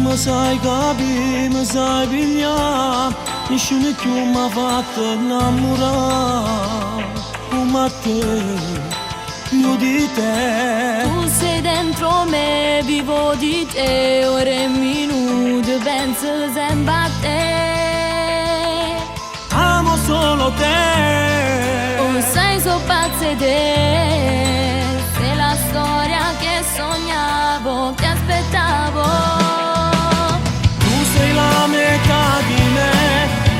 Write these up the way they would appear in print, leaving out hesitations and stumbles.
mi sai capire, mi sai pigliare, nessuno più mi ha fatto innamorare come te, più di te. Tu sei dentro me, vivo di te, ore e minuti, penso sempre a te. Amo solo te. Oh, sai, so pazza di te, sei la storia che sognavo, che aspettavo. Tu sei la metà di me,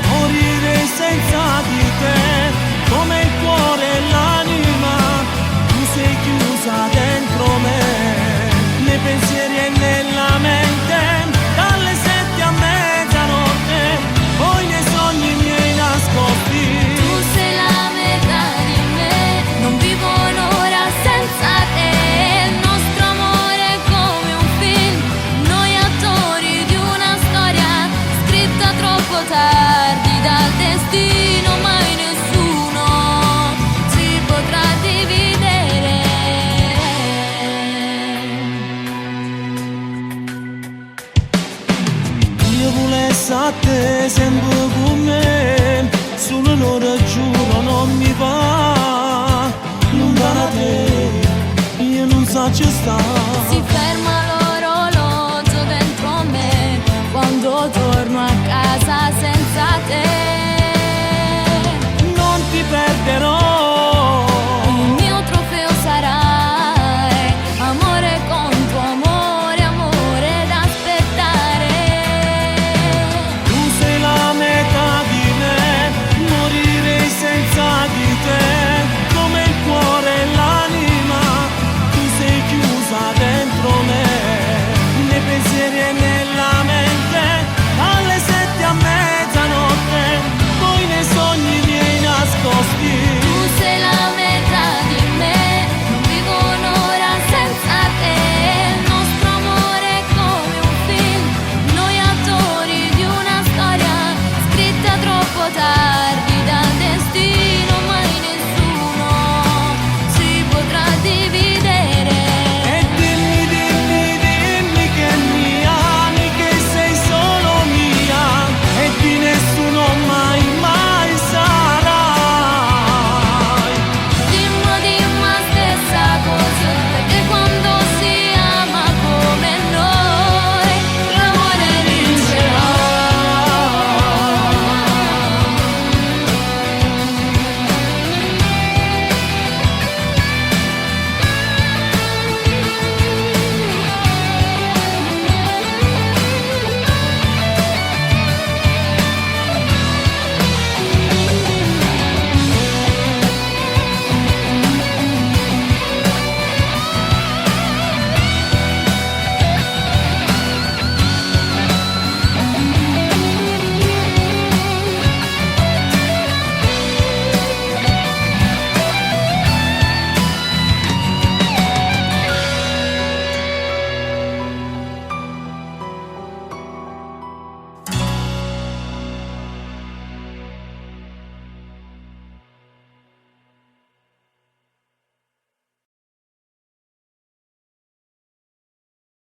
morire senza di te, come il cuore e l'anima, tu sei chiusa dentro me, nei pensieri e nella mente, dalle 7 a mezzanotte, poi nei sogni miei nascosti. Tu sei la metà di me, non vivo un'ora senza te. Il nostro amore è come un film, noi attori di una storia scritta troppo tardi dal destino, mai nessuno ci potrà dividere. Io volessi a te sempre con me, solo un'ora giuro non mi va, lontana te, io non so ci sta. Si ferma